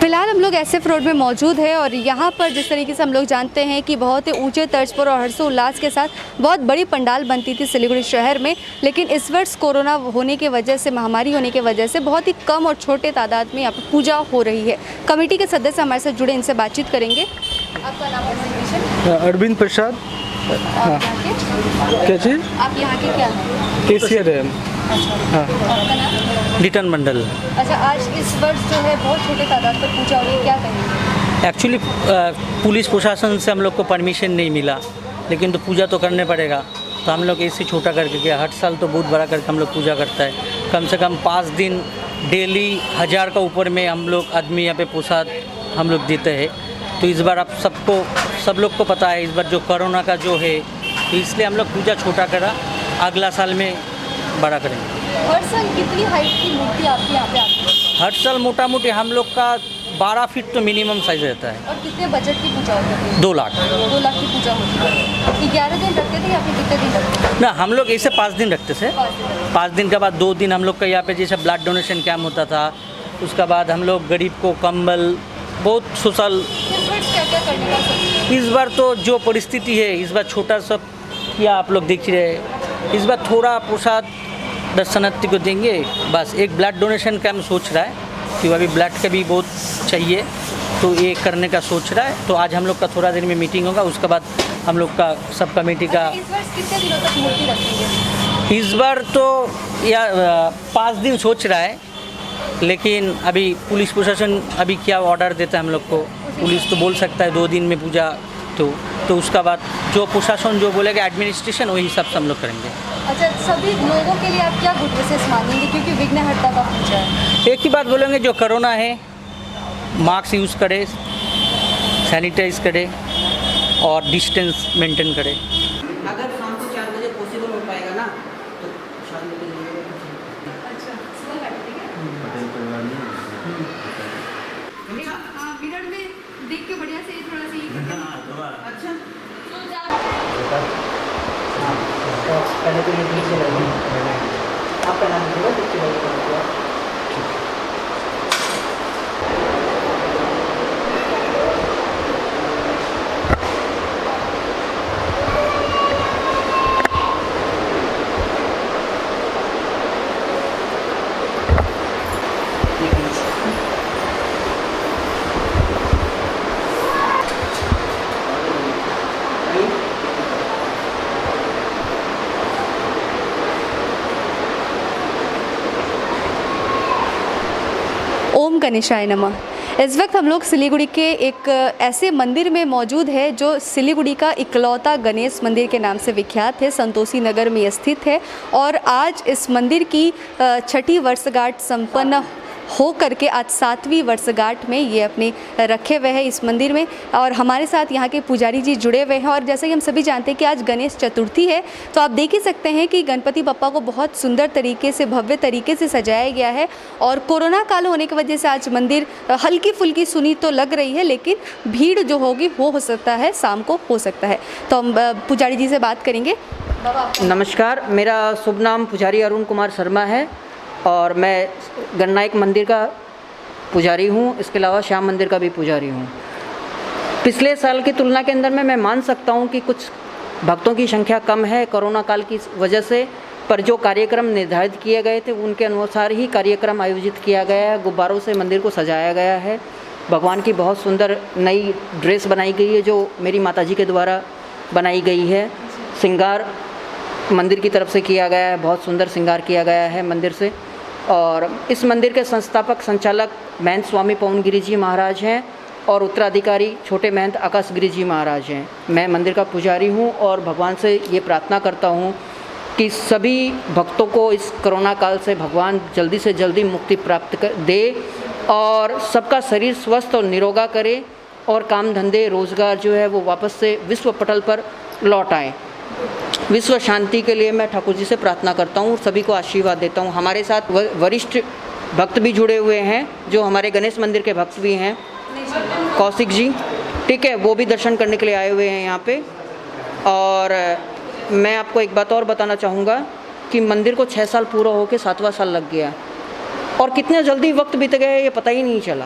फिलहाल हम लोग SF रोड में मौजूद है और यहाँ पर जिस तरीके से हम लोग जानते हैं कि बहुत ही ऊंचे तर्ज पर और हर्षोल्लास के साथ बहुत बड़ी पंडाल बनती थी सिलीगुड़ी शहर में, लेकिन इस वर्ष कोरोना होने की वजह से, महामारी होने की वजह से बहुत ही कम और छोटे तादाद में यहाँ पर पूजा हो रही है। कमेटी के सदस्य हमारे साथ जुड़े, इनसे बातचीत करेंगे। आपका नाम है? अरविंद प्रसाद। हाँ, क्या चीज़? आप यहाँ के क्या हैं? कैशियर है। हाँ, रिटर्न मंडल। अच्छा, आज इस वर्ष जो है बहुत छोटे तादाद पर पूजा हो रही है, क्या कहेंगे? एक्चुअली पुलिस प्रशासन से हम लोग को परमिशन नहीं मिला, लेकिन तो पूजा तो करने पड़ेगा, तो हम लोग ऐसे छोटा करके किया। हर साल तो बहुत बड़ा करके हम लोग पूजा करता है। कम से कम 5 दिन डेली 1000 का ऊपर में हम लोग आदमी यहाँ पे प्रसाद हम लोग देते हैं। तो इस बार आप सब लोग को पता है, इस बार जो कोरोना का जो है, तो इसलिए हम लोग पूजा छोटा करा, अगला साल में बड़ा करेंगे। हर साल कितनी हाइट की मूर्ति आपके यहाँ पे आती है? हर साल मोटा मोटी हम लोग का 12 फीट तो मिनिमम साइज रहता है। और कितने बजट की पूजा होती है? 2 लाख। 2 लाख की पूजा होती है। 11 दिन रखते थे या फिर कितने दिन रखते थे? ना, हम लोग ऐसे 5 दिन रखते थे। 5 दिन के बाद 2 दिन हम लोग का यहाँ पे जैसे ब्लड डोनेशन कैम्प होता था, उसके बाद हम लोग गरीब को कंबल, बहुत सोशल। क्या क्या करने का सोचा? इस बार तो जो परिस्थिति है, इस बार छोटा सा किया, आप लोग देख रहे हैं। इस बार थोड़ा प्रसाद दर्शनार्थी को देंगे, बस। एक ब्लड डोनेशन कैम्प सोच रहा है कि अभी ब्लड का भी बहुत चाहिए, तो ये करने का सोच रहा है। तो आज हम लोग का थोड़ा देर में मीटिंग होगा, उसके बाद हम लोग का सब कमेटी का। इस वर्ष कितने दिनों तक मूर्ति रखेंगे? इस बार तो या 5 दिन सोच रहा है, लेकिन अभी पुलिस प्रशासन अभी क्या ऑर्डर देता है हम लोग को। पुलिस तो बोल सकता है 2 दिन में पूजा, तो उसका बाद जो प्रशासन जो बोलेगा एडमिनिस्ट्रेशन, वही हिसाब से हम लोग करेंगे। अच्छा, सभी लोगों के लिए आप क्या गुड विशेष मानेंगे, क्योंकि विघ्नहर्ता का पूजा है? एक ही बात बोलेंगे, जो कोरोना है मास्क यूज़ करे, सैनिटाइज करे और डिस्टेंस मेंटेन करे। अगर शाम को 4 बजे पॉसिबल हो पाएगा ना, तो शाम को अच्छा, सुबह काटेंगे क्या? हाँ, मिनट में देख के बढ़िया से थोड़ा सी। अच्छा, पहले तो ये पीछे लगी, आपका नाम होगा पीछे लगी। ओम गणेशाय नमः। इस वक्त हम लोग सिलीगुड़ी के एक ऐसे मंदिर में मौजूद है जो सिलीगुड़ी का इकलौता गणेश मंदिर के नाम से विख्यात है, संतोषी नगर में स्थित है। और आज इस मंदिर की 6ठी वर्षगांठ संपन्न हो करके आज 7वीं वर्षगांठ में ये अपने रखे हुए हैं इस मंदिर में। और हमारे साथ यहाँ के पुजारी जी जुड़े हुए हैं। और जैसे कि हम सभी जानते हैं कि आज गणेश चतुर्थी है, तो आप देख ही सकते हैं कि गणपति बप्पा को बहुत सुंदर तरीके से, भव्य तरीके से सजाया गया है। और कोरोना काल होने की वजह से आज मंदिर हल्की फुल्की सुनी तो लग रही है, लेकिन भीड़ जो होगी वो हो सकता है शाम को हो सकता है। तो हम पुजारी जी से बात करेंगे। नमस्कार, मेरा शुभ नाम पुजारी अरुण कुमार शर्मा है और मैं गणनायक मंदिर का पुजारी हूँ। इसके अलावा श्याम मंदिर का भी पुजारी हूँ। पिछले साल की तुलना के अंदर में मैं मान सकता हूँ कि कुछ भक्तों की संख्या कम है कोरोना काल की वजह से, पर जो कार्यक्रम निर्धारित किए गए थे उनके अनुसार ही कार्यक्रम आयोजित किया गया है। गुब्बारों से मंदिर को सजाया गया है। भगवान की बहुत सुंदर नई ड्रेस बनाई गई है जो मेरी माताजी के द्वारा बनाई गई है। श्रृंगार मंदिर की तरफ से किया गया है, बहुत सुंदर श्रृंगार किया गया है मंदिर से। और इस मंदिर के संस्थापक संचालक महंत स्वामी पवन गिरी जी महाराज हैं और उत्तराधिकारी छोटे महंत आकाश गिरी जी महाराज हैं। मैं मंदिर का पुजारी हूं और भगवान से ये प्रार्थना करता हूं कि सभी भक्तों को इस कोरोना काल से भगवान जल्दी से जल्दी मुक्ति प्राप्त कर दे और सबका शरीर स्वस्थ और निरोगा करे और काम धंधे रोजगार जो है वो वापस से विश्व पटल पर लौट आए। विश्व शांति के लिए मैं ठाकुर जी से प्रार्थना करता हूँ और सभी को आशीर्वाद देता हूँ। हमारे साथ वरिष्ठ भक्त भी जुड़े हुए हैं जो हमारे गणेश मंदिर के भक्त भी हैं, कौशिक जी, ठीक है, वो भी दर्शन करने के लिए आए हुए हैं यहाँ पे। और मैं आपको एक बात और बताना चाहूँगा कि मंदिर को 6 साल पूरा होकर 7वां साल लग गया और कितना जल्दी वक्त बीत गया ये पता ही नहीं चला।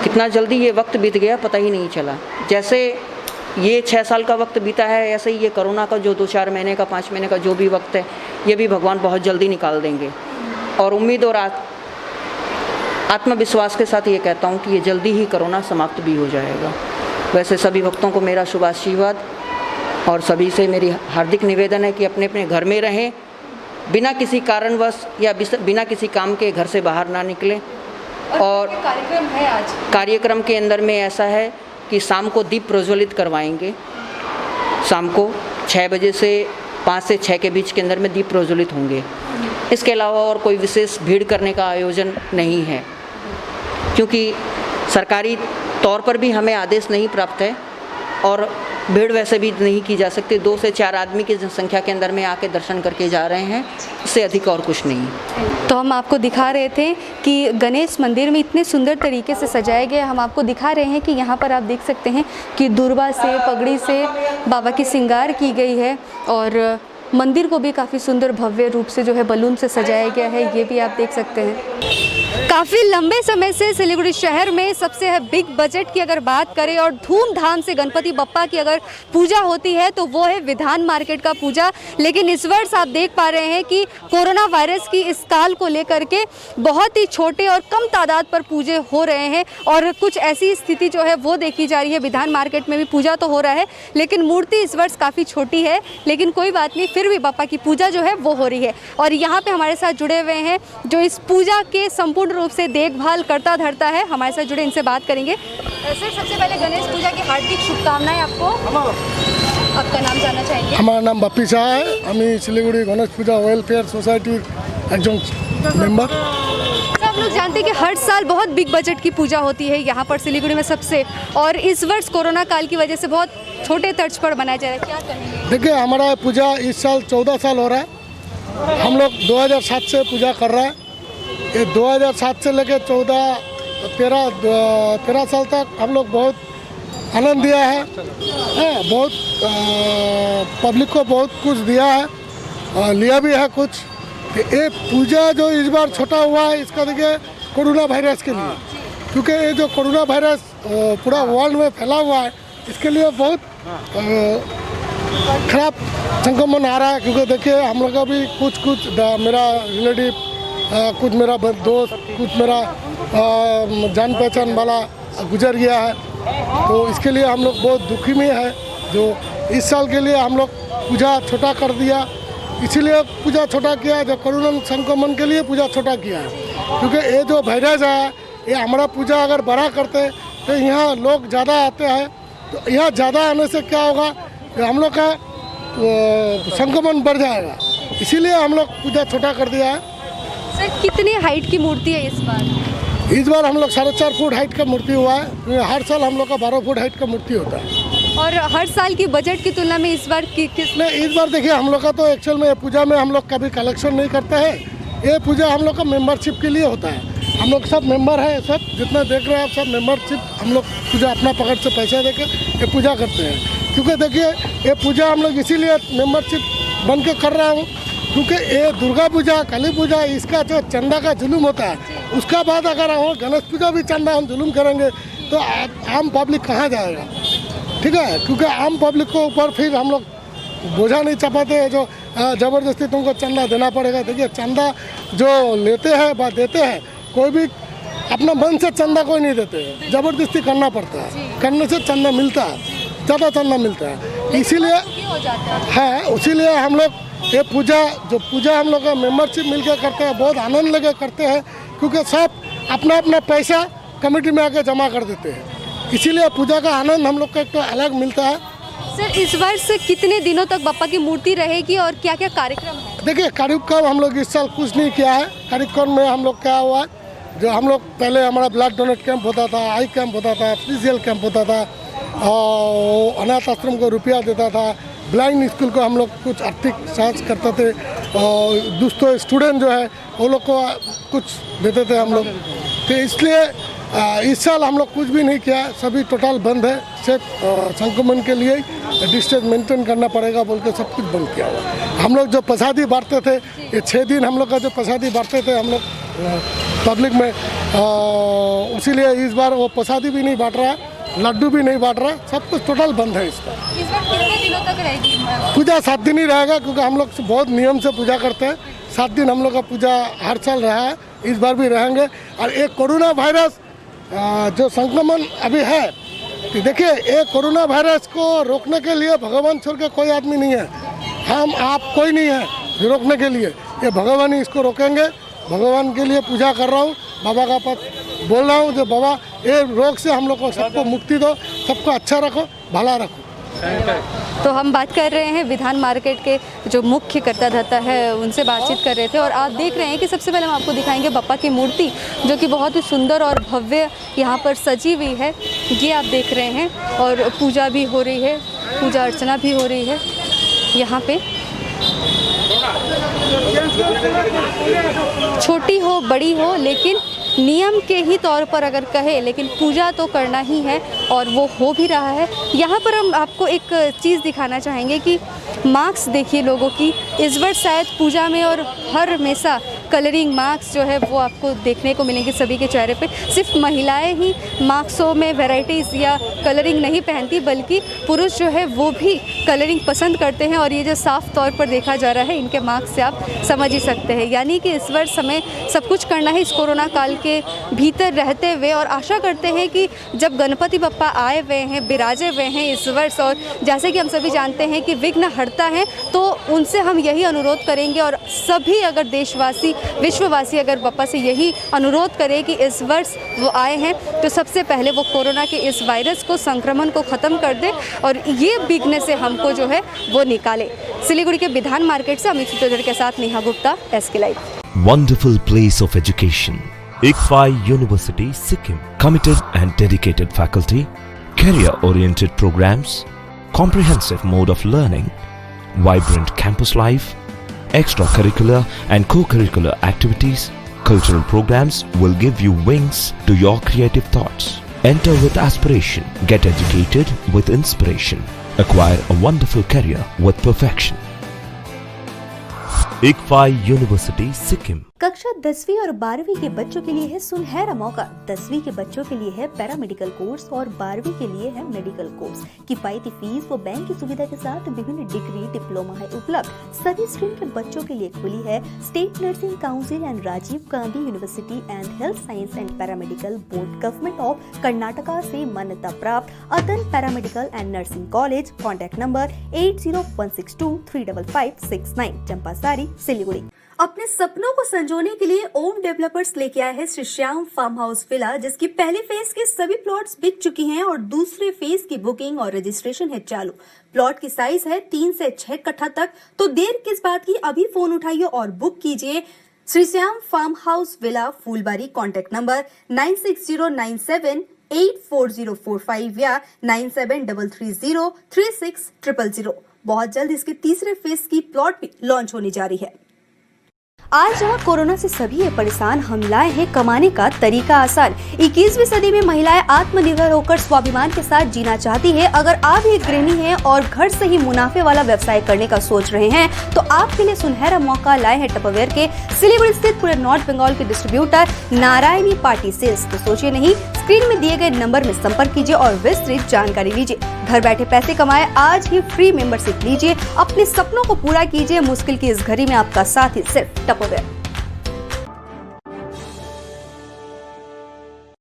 कितना जल्दी ये वक्त बीत गया पता ही नहीं चला। जैसे ये 6 साल का वक्त बीता है, ऐसे ही ये कोरोना का जो 2-4 महीने का 5 महीने का जो भी वक्त है, ये भी भगवान बहुत जल्दी निकाल देंगे। और उम्मीद और आत्मविश्वास के साथ ये कहता हूँ कि ये जल्दी ही कोरोना समाप्त भी हो जाएगा। वैसे सभी भक्तों को मेरा शुभ आशीर्वाद और सभी से मेरी हार्दिक निवेदन है कि अपने अपने घर में रहें, बिना किसी कारणवश या बिना किसी काम के घर से बाहर ना निकलें। और कार्यक्रम है आज, कार्यक्रम के अंदर में ऐसा है कि शाम को दीप प्रज्वलित करवाएंगे। शाम को 6 बजे से 5 से 6 के बीच के अंदर में दीप प्रज्वलित होंगे। इसके अलावा और कोई विशेष भीड़ करने का आयोजन नहीं है, क्योंकि सरकारी तौर पर भी हमें आदेश नहीं प्राप्त है और भीड़ वैसे भी नहीं की जा सकती। 2 से 4 आदमी की जनसंख्या के अंदर में आके दर्शन करके जा रहे हैं, इससे अधिक और कुछ नहीं। तो हम आपको दिखा रहे थे कि गणेश मंदिर में इतने सुंदर तरीके से सजाया गया। हम आपको दिखा रहे हैं कि यहाँ पर आप देख सकते हैं कि दुर्बा से, पगड़ी से बाबा की श्रृंगार की गई है और मंदिर को भी काफ़ी सुंदर भव्य रूप से जो है बलून से सजाया गया है, ये भी आप देख सकते हैं। काफ़ी लंबे समय से सिलीगुड़ी शहर में सबसे बिग बजट की अगर बात करें और धूमधाम से गणपति बप्पा की अगर पूजा होती है तो वो है विधान मार्केट का पूजा। लेकिन इस वर्ष आप देख पा रहे हैं कि कोरोना वायरस की इस काल को लेकर के बहुत ही छोटे और कम तादाद पर पूजे हो रहे हैं और कुछ ऐसी स्थिति जो है वो देखी जा रही है। विधान मार्केट में भी पूजा तो हो रहा है लेकिन मूर्ति इस वर्ष काफ़ी छोटी है, लेकिन कोई बात नहीं, फिर भी बप्पा की पूजा जो है वो हो रही है। और यहाँ पे हमारे साथ जुड़े हुए हैं जो इस पूजा के संपूर्ण रूप से देखभाल करता धरता है, हमारे साथ जुड़े, इनसे बात करेंगे। सर, सबसे पहले गणेश पूजा की हार्दिक शुभकामनाएं आपको। आपका नाम जानना चाहेंगे? हमारा नाम बापी शाह है, हमें सिलीगुड़ी गणेश पूजा वेलफेयर सोसाइटी एकजन मेंबर। सब लोग जानते हैं कि हर साल बहुत बिग बजट की पूजा होती है यहाँ पर सिलीगुड़ी में सबसे, और इस वर्ष कोरोना काल की वजह से बहुत छोटे तर्ज पर बनाया जा रहा है, क्या कहेंगे? देखिए, हमारा पूजा इस साल 14 साल हो रहा है। हम लोग 2007 से पूजा कर रहे हैं। ये 2007 से लेकर 13 साल तक हम लोग बहुत आनंद दिया है, बहुत पब्लिक को बहुत कुछ दिया है और लिया भी है कुछ। ये पूजा जो इस बार छोटा हुआ है, इसका देखिए कोरोना वायरस के लिए, क्योंकि ये जो कोरोना वायरस पूरा वर्ल्ड में फैला हुआ है, इसके लिए बहुत खराब संक्रमण आ रहा है। क्योंकि देखिए, हम लोग का भी कुछ मेरा रिलेटिव, कुछ मेरा दोस्त, कुछ मेरा जान पहचान वाला गुजर गया है, तो इसके लिए हम लोग बहुत दुखी में है। जो इस साल के लिए हम लोग पूजा छोटा कर दिया, इसीलिए पूजा छोटा किया, जो कोरोना संक्रमण के लिए पूजा छोटा किया है। क्योंकि ये जो वायरस है, ये हमारा पूजा अगर बड़ा करते तो यहाँ लोग ज़्यादा आते हैं, तो यहाँ ज़्यादा आने से क्या होगा, हम लोग का संक्रमण बढ़ जाएगा, इसीलिए हम लोग पूजा छोटा कर दिया है। सर, कितनी हाइट की मूर्ति है इस बार? इस बार हम लोग 4.5 फुट हाइट का मूर्ति हुआ है। हर साल हम लोग का 12 फुट हाइट का मूर्ति होता है। और हर साल की बजट की तुलना में इस बार नहीं, इस बार देखिए, हम लोग का तो एक्चुअल में पूजा में हम लोग कभी कलेक्शन नहीं करते हैं। ये पूजा हम लोग का मेंबरशिप के लिए होता है। हम लोग सब मेंबर हैं, सब जितना देख रहे हैं आप सब मेंबरशिप, हम लोग पूजा अपना पकड़ से पैसा देकर ये पूजा करते हैं। क्योंकि देखिए, ये पूजा हम लोग इसीलिए मेंबरशिप बन के कर रहा हूँ, क्योंकि ये दुर्गा पूजा, काली पूजा, इसका जो चंदा का जुलूम होता है, उसका बाद अगर हम गणेश पूजा भी चंदा हम जुलूम करेंगे तो आम पब्लिक कहाँ जाएगा? ठीक है, क्योंकि आम पब्लिक को ऊपर फिर हम लोग बोझा नहीं चपाते हैं जो ज़बरदस्ती तुमको चंदा देना पड़ेगा। देखिए, चंदा जो लेते हैं व देते हैं, कोई भी अपना मन से चंदा कोई नहीं देते हैं, ज़बरदस्ती करना पड़ता है। करने से चंदा मिलता है, ज़्यादा चंदा मिलता है। इसीलिए इसीलिए हम लोग ये पूजा हम लोग का मेंबरशिप मिलकर करते हैं, बहुत आनंद लेकर करते हैं, क्योंकि सब अपना अपना पैसा कमेटी में आके जमा कर देते हैं। इसीलिए पूजा का आनंद हम लोग को एक तो अलग मिलता है। सर, इस वर्ष कितने दिनों तक बप्पा की मूर्ति रहेगी और क्या क्या कार्यक्रम है? देखिए, कार्यक्रम हम लोग इस साल कुछ नहीं किया है। कार्यक्रम में हम लोग क्या हुआ है, जो हम लोग पहले हमारा ब्लड डोनेट कैंप होता था, आई कैंप होता था, फिजिकल कैंप होता था, और अनाथ आश्रम को रुपया देता था, ब्लाइंड स्कूल को हम लोग कुछ आर्थिक सहायता करते थे, और दूसरे स्टूडेंट जो है वो लोग को कुछ देते थे हम लोग। तो इसलिए इस साल हम लोग कुछ भी नहीं किया, सभी टोटल बंद है। सिर्फ संक्रमण के लिए डिस्टेंस मेंटेन करना पड़ेगा बोल के सब कुछ बंद किया हुआ। हम लोग जो प्रसादी बांटते थे, ये 6 दिन हम लोग का जो प्रसादी बांटते थे हम लोग पब्लिक में, इसीलिए इस बार वो प्रसादी भी नहीं बांट रहा, लड्डू भी नहीं बांट रहा, सब कुछ टोटल बंद है इसका। इस बार कितने दिनों तक रहेगी पूजा 7 दिन ही रहेगा, क्योंकि हम लोग बहुत नियम से पूजा करते हैं। 7 दिन हम लोग का पूजा हर साल रहा है, इस बार भी रहेंगे। और एक कोरोना वायरस जो संक्रमण अभी है, कि देखिए एक कोरोना वायरस को रोकने के लिए भगवान छोड़ के कोई आदमी नहीं है, हम आप कोई नहीं है रोकने के लिए, ये भगवान ही इसको रोकेंगे। भगवान के लिए पूजा कर रहा हूँ, बाबा का पद बोल रहा हूँ, जो बाबा ये रोग से हम लोग को सबको मुक्ति दो, सबको अच्छा रखो, भला रखो। तो हम बात कर रहे हैं विधान मार्केट के जो मुख्य कर्ता धर्ता है उनसे बातचीत कर रहे थे। और आप देख रहे हैं कि सबसे पहले हम आपको दिखाएंगे बप्पा की मूर्ति, जो कि बहुत ही सुंदर और भव्य यहाँ पर सजी हुई है। ये आप देख रहे हैं, और पूजा भी हो रही है, पूजा अर्चना भी हो रही है यहाँ पे। छोटी हो बड़ी हो, लेकिन नियम के ही तौर पर अगर कहे, लेकिन पूजा तो करना ही है, और वो हो भी रहा है। यहाँ पर हम आपको एक चीज़ दिखाना चाहेंगे कि मार्क्स देखिए लोगों की, इस बार शायद पूजा में और हर हमेशा कलरिंग मार्क्स जो है वो आपको देखने को मिलेंगे सभी के चेहरे पे। सिर्फ महिलाएं ही मार्क्सों में वैराइटीज़ या कलरिंग नहीं पहनती, बल्कि पुरुष जो है वो भी कलरिंग पसंद करते हैं। और ये जो साफ तौर पर देखा जा रहा है, इनके मार्क्स से आप समझ ही सकते हैं। यानी कि इस वर्ष हमें सब कुछ करना है इस कोरोना काल के भीतर रहते हुए, और आशा करते हैं कि जब गणपति बप्पा आए हुए हैं, बिराजे हुए हैं इस वर्ष, और जैसे कि हम सभी जानते हैं कि विघ्न हरता है, तो उनसे हम यही अनुरोध करेंगे, और सभी अगर देशवासी विश्ववासी अगर बप्पा से यही अनुरोध करें कि इस वर्ष वो आए हैं तो सबसे पहले वो कोरोना के इस वायरस को, संक्रमण को ख़त्म कर दे, और ये बिगने से हमको जो है वो निकाले। सिलीगुड़ी के विधान मार्केट से अमित सूत्रधर के साथ Neha Gupta, SK live. Wonderful place of education. ICFAI University, Sikkim. Committed and dedicated faculty, career-oriented programs, comprehensive mode of learning, vibrant campus life, extracurricular and co-curricular activities, cultural programs will give you wings to your creative thoughts. Enter with aspiration, get educated with inspiration, acquire a wonderful career with perfection. ICFAI University, Sikkim. कक्षा 10वीं और 12वीं के बच्चों के लिए है सुनहरा मौका। 10वीं के बच्चों के लिए है पैरामेडिकल कोर्स और 12वीं के लिए है मेडिकल कोर्स। किफायती फीस व बैंक की सुविधा के साथ विभिन्न डिग्री डिप्लोमा है उपलब्ध। सभी स्ट्रीम के बच्चों के लिए खुली है state nursing council and Rajiv Gandhi university and health science and paramedical board government of Karnataka से मान्यता प्राप्त अतन paramedical and nursing college. Contact number 8016235569, Champasari, Siliguri. अपने सपनों को संजोने के लिए ओम डेवलपर्स लेके आया है Shri Shyam farm house villa, जिसकी पहली फेज के सभी प्लॉट्स बिक चुकी हैं और दूसरे फेज की बुकिंग और रजिस्ट्रेशन है चालू। प्लॉट की साइज है 3 से 6 कट्ठा तक, तो देर किस बात की, अभी फोन उठाइए और बुक कीजिए। Shri Shyam farm house villa, Phulbari. Contact number 9609784045 या 9733036000। बहुत जल्द इसके तीसरे फेज की प्लॉट भी लॉन्च होने जा रही है। आज जहाँ कोरोना से सभी है परेशान, हम लाए हैं कमाने का तरीका आसान। 21वीं सदी में महिलाएं आत्मनिर्भर होकर स्वाभिमान के साथ जीना चाहती है। अगर आप एक गृहिणी हैं और घर से ही मुनाफे वाला व्यवसाय करने का सोच रहे हैं, तो आपके लिए सुनहरा मौका लाए हैं टपरवेयर के सिलीगुड़ी स्थित पूरे नॉर्थ बंगाल के डिस्ट्रीब्यूटर नारायणी पार्टी सेल्स। तो सोचिए नहीं, स्क्रीन में दिए गए नंबर में संपर्क कीजिए और विस्तृत जानकारी लीजिए। घर बैठे पैसे कमाए, आज ही फ्री मेंबरशिप लीजिए, अपने सपनों को पूरा कीजिए। मुश्किल की इस घड़ी में आपका साथी सिर्फ टपरवेयर।